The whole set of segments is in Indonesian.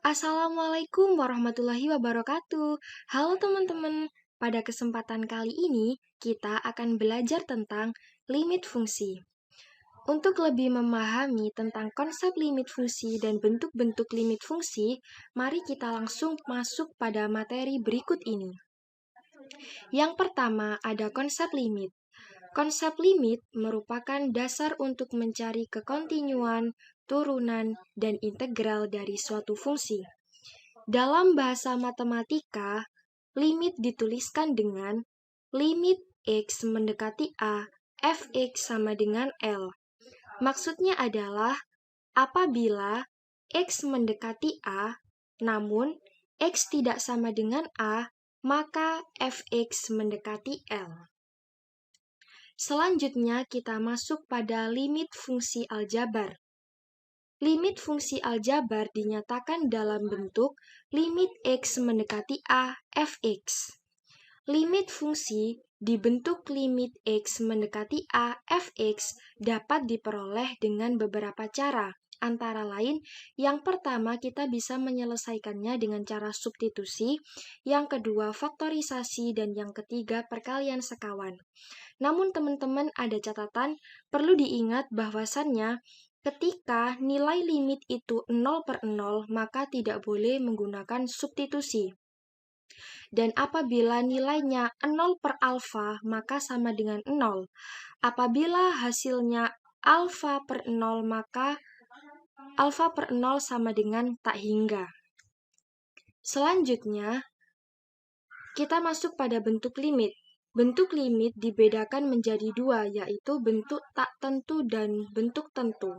Assalamualaikum warahmatullahi wabarakatuh. Halo teman-teman, pada kesempatan kali ini kita akan belajar tentang limit fungsi. Untuk lebih memahami tentang konsep limit fungsi dan bentuk-bentuk limit fungsi, mari kita langsung masuk pada materi berikut ini. Yang pertama ada konsep limit. Konsep limit merupakan dasar untuk mencari kekontinuan, turunan, dan integral dari suatu fungsi. Dalam bahasa matematika, limit dituliskan dengan limit X mendekati A, fx sama dengan L. Maksudnya adalah apabila X mendekati A, namun X tidak sama dengan A, maka fx mendekati L. Selanjutnya kita masuk pada limit fungsi aljabar. Limit fungsi aljabar dinyatakan dalam bentuk limit X mendekati A fx. Limit fungsi dibentuk limit X mendekati A fx dapat diperoleh dengan beberapa cara. Antara lain, yang pertama kita bisa menyelesaikannya dengan cara substitusi, yang kedua faktorisasi, dan yang ketiga perkalian sekawan. Namun teman-teman ada catatan, perlu diingat bahwasannya ketika nilai limit itu 0/0, maka tidak boleh menggunakan substitusi. Dan apabila nilainya 0/alfa, maka sama dengan 0. Apabila hasilnya alfa/0, maka alfa/0 sama dengan tak hingga. Selanjutnya, kita masuk pada bentuk limit. Bentuk limit dibedakan menjadi dua, yaitu bentuk tak tentu dan bentuk tentu.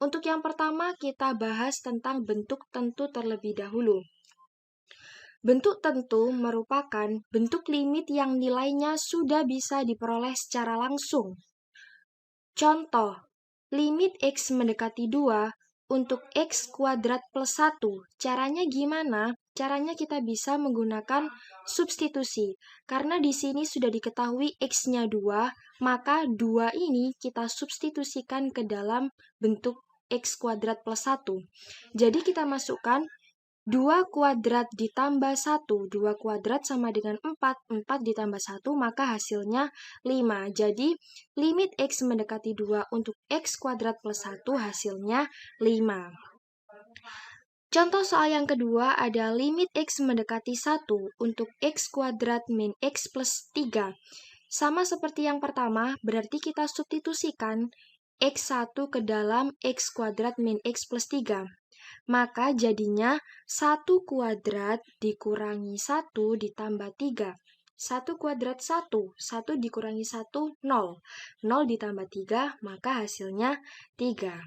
Untuk yang pertama, kita bahas tentang bentuk tentu terlebih dahulu. Bentuk tentu merupakan bentuk limit yang nilainya sudah bisa diperoleh secara langsung. Contoh, limit X mendekati 2 untuk X kuadrat plus 1. Caranya gimana? Caranya kita bisa menggunakan substitusi. Karena di sini sudah diketahui X-nya 2, maka 2 ini kita substitusikan ke dalam bentuk X kuadrat plus 1. Jadi kita masukkan 2 kuadrat ditambah 1. 2 kuadrat sama dengan 4. 4 ditambah 1, maka hasilnya 5. Jadi, limit X mendekati 2 untuk X kuadrat plus 1 hasilnya 5. Contoh soal yang kedua ada limit X mendekati 1 untuk X kuadrat min X plus 3. Sama seperti yang pertama, berarti kita substitusikan X1 ke dalam X kuadrat min X plus 3. Maka jadinya 1 kuadrat dikurangi 1 ditambah 3. 1 kuadrat 1, 1 dikurangi 1, 0. 0 ditambah 3, maka hasilnya 3.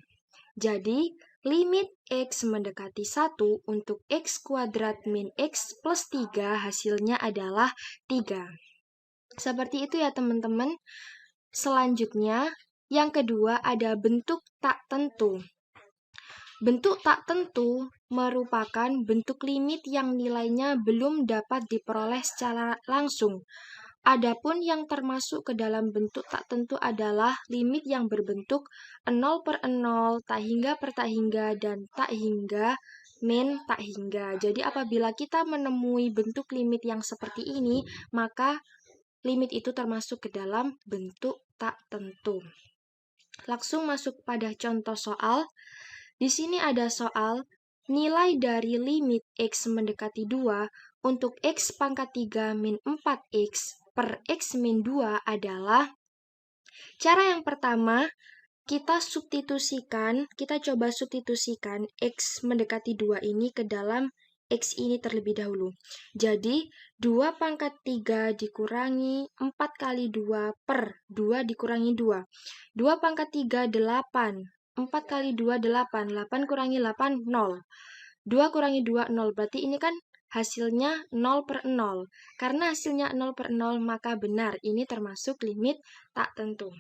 Jadi, limit X mendekati 1 untuk X kuadrat min X plus 3 hasilnya adalah 3. Seperti itu ya teman-teman. Selanjutnya, yang kedua ada bentuk tak tentu. Bentuk tak tentu merupakan bentuk limit yang nilainya belum dapat diperoleh secara langsung. Adapun yang termasuk ke dalam bentuk tak tentu adalah limit yang berbentuk 0/0, tak hingga per tak hingga, dan tak hingga min tak hingga. Jadi apabila kita menemui bentuk limit yang seperti ini, maka limit itu termasuk ke dalam bentuk tak tentu. Langsung masuk pada contoh soal. Di sini ada soal nilai dari limit X mendekati 2 untuk X pangkat 3 min 4X per X min 2 adalah, cara yang pertama, kita coba substitusikan X mendekati 2 ini ke dalam X ini terlebih dahulu. Jadi, 2 pangkat 3 dikurangi 4 kali 2 per 2 dikurangi 2. 2 pangkat 3, 8. 4 kali 2, 8. 8 kurangi 8, 0. 2 kurangi 2, 0. Berarti ini kan hasilnya 0/0. Karena hasilnya 0/0, maka benar, ini termasuk limit tak tentu.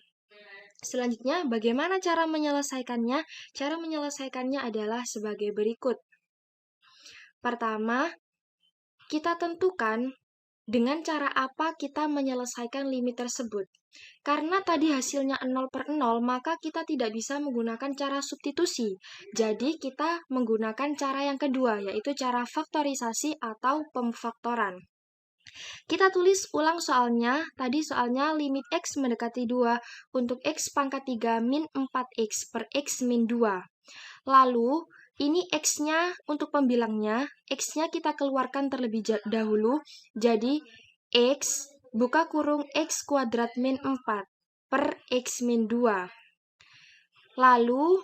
Selanjutnya, bagaimana cara menyelesaikannya? Cara menyelesaikannya adalah sebagai berikut. Pertama, kita tentukan Dengan cara apa kita menyelesaikan limit tersebut? Karena tadi hasilnya 0/0, maka kita tidak bisa menggunakan cara substitusi. Jadi kita menggunakan cara yang kedua, yaitu cara faktorisasi atau pemfaktoran. Kita tulis ulang soalnya. Tadi soalnya limit X mendekati 2 untuk X pangkat 3 min 4X per X min 2. Lalu, ini X-nya untuk pembilangnya, X-nya kita keluarkan terlebih dahulu, jadi X buka kurung X kuadrat min 4 per X min 2. Lalu,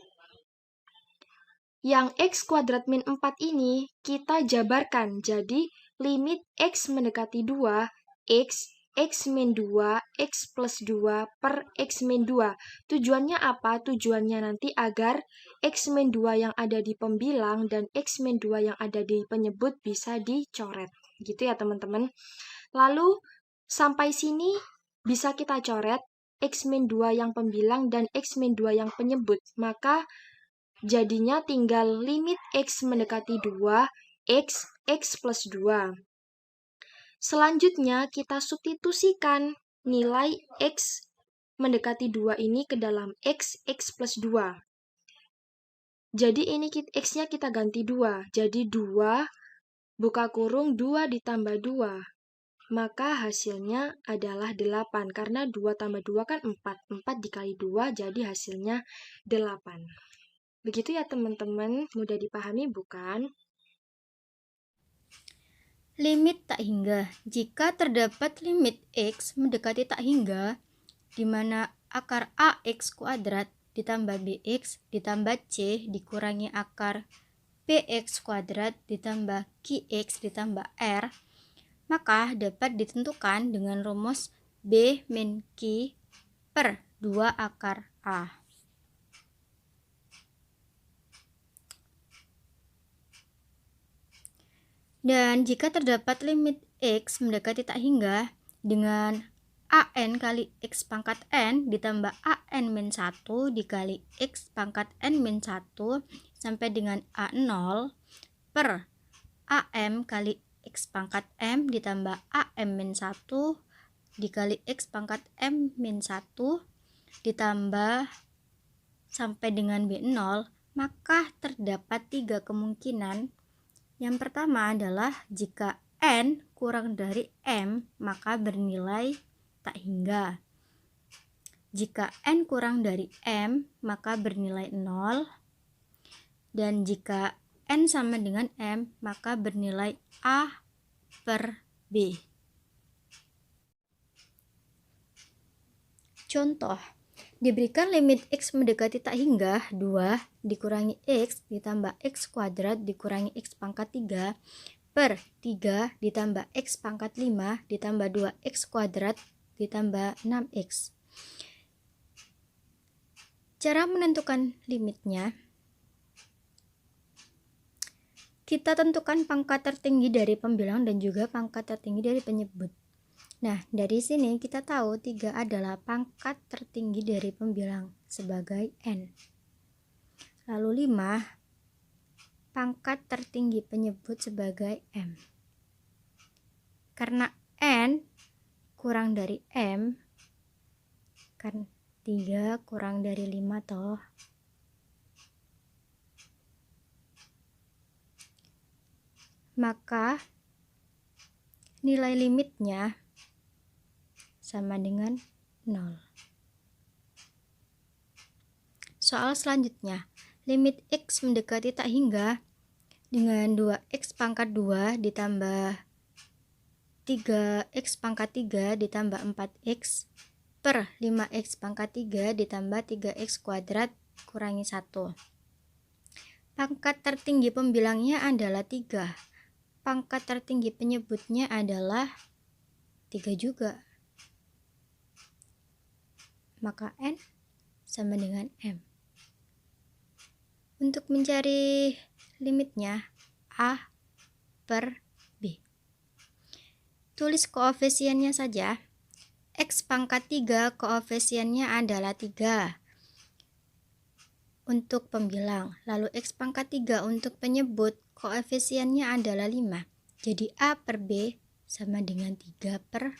yang X kuadrat min 4 ini kita jabarkan, jadi limit X mendekati 2, X min 2, X plus 2 per X min 2. Tujuannya apa? Tujuannya nanti agar X min 2 yang ada di pembilang dan X min 2 yang ada di penyebut bisa dicoret. Gitu ya teman-teman. Lalu sampai sini bisa kita coret X min 2 yang pembilang dan X min 2 yang penyebut. Maka jadinya tinggal limit X mendekati 2, X plus 2. Selanjutnya, kita substitusikan nilai X mendekati 2 ini ke dalam X plus 2. Jadi ini X-nya kita ganti 2. Jadi 2 buka kurung 2 ditambah 2. Maka hasilnya adalah 8. Karena 2 tambah 2 kan 4. 4 dikali 2 jadi hasilnya 8. Begitu ya teman-teman, mudah dipahami bukan? Limit tak hingga. Jika terdapat limit X mendekati tak hingga, di mana akar AX kuadrat ditambah BX ditambah C dikurangi akar PX kuadrat ditambah QX ditambah R, maka dapat ditentukan dengan rumus B min Q per 2 akar A. Dan jika terdapat limit X mendekati tak hingga dengan AN kali X pangkat N ditambah AN min 1 dikali X pangkat N min 1 sampai dengan A0 per AM kali X pangkat M ditambah AM min 1 dikali X pangkat M min 1 ditambah sampai dengan B0, maka terdapat 3 kemungkinan. Yang pertama adalah jika N kurang dari M, maka bernilai tak hingga. Jika N kurang dari M, maka bernilai 0. Dan jika N sama dengan M, maka bernilai A per B. Contoh, diberikan limit X mendekati tak hingga 2 dikurangi X ditambah X kuadrat dikurangi X pangkat 3 per 3 ditambah X pangkat 5 ditambah 2X kuadrat ditambah 6X. Cara menentukan limitnya, kita tentukan pangkat tertinggi dari pembilang dan juga pangkat tertinggi dari penyebut. Nah, dari sini kita tahu 3 adalah pangkat tertinggi dari pembilang sebagai N. Lalu 5, pangkat tertinggi penyebut sebagai M. Karena N kurang dari M, kan 3 kurang dari 5 toh. Maka nilai limitnya sama dengan 0. Soal selanjutnya, limit X mendekati tak hingga dengan 2X pangkat 2 ditambah 3X pangkat 3 ditambah 4X per 5X pangkat 3 ditambah 3X kuadrat kurangi 1. Pangkat tertinggi pembilangnya adalah 3. Pangkat tertinggi penyebutnya adalah 3 juga. Maka N sama dengan M. Untuk mencari limitnya A per B. Tulis koefisiennya saja. X pangkat 3 koefisiennya adalah 3 untuk pembilang. Lalu X pangkat 3 untuk penyebut koefisiennya adalah 5. Jadi A per B sama dengan 3/5.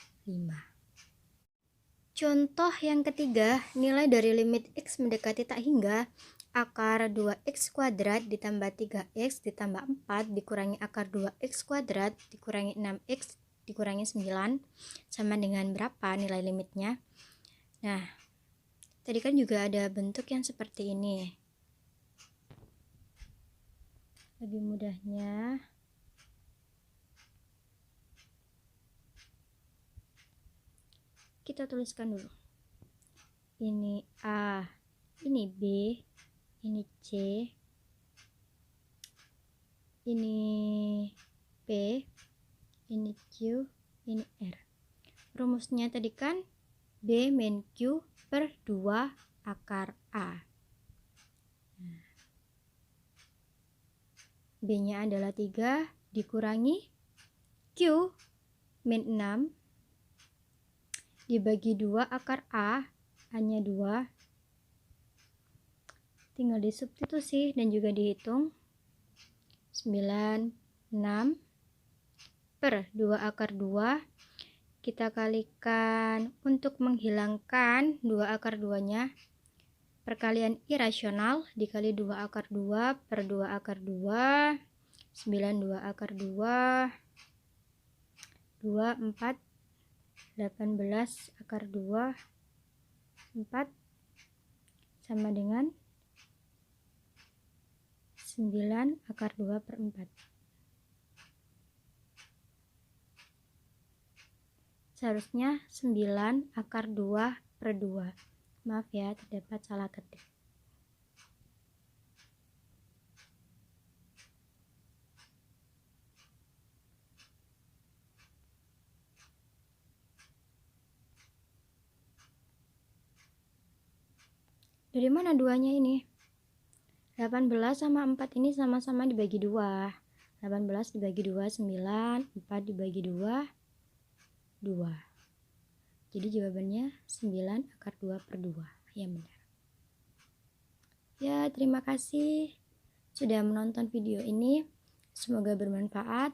Contoh yang ketiga, nilai dari limit X mendekati tak hingga akar 2x kuadrat ditambah 3x ditambah 4 dikurangi akar 2x kuadrat dikurangi 6x dikurangi 9 sama dengan berapa nilai limitnya? Nah, tadi kan juga ada bentuk yang seperti ini. Lebih mudahnya kita tuliskan dulu. Ini A, ini B, ini C, ini P, ini Q, ini R. Rumusnya tadi kan B min Q per 2 akar A. B-nya adalah 3 dikurangi Q min 6 dibagi 2 akar A, A-nya 2. Tinggal disubstitusi dan juga dihitung. 9, 6 per 2 akar 2. Kita kalikan untuk menghilangkan 2 akar 2-nya. Perkalian irasional dikali 2 akar 2 per 2 akar 2. 9 2 akar 2. 2, 4. 18 akar 2 4 sama dengan 9 akar 2 per 4. Seharusnya 9 akar 2 per 2. Maaf ya, terdapat salah ketik. Dari mana 2-nya ini? 18 sama 4 ini sama-sama dibagi 2. 18 dibagi 2, 9. 4 dibagi 2, 2. Jadi jawabannya 9 akar 2 per 2. Yang benar. Ya, terima kasih sudah menonton video ini. Semoga bermanfaat.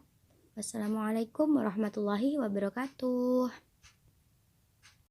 Wassalamualaikum warahmatullahi wabarakatuh.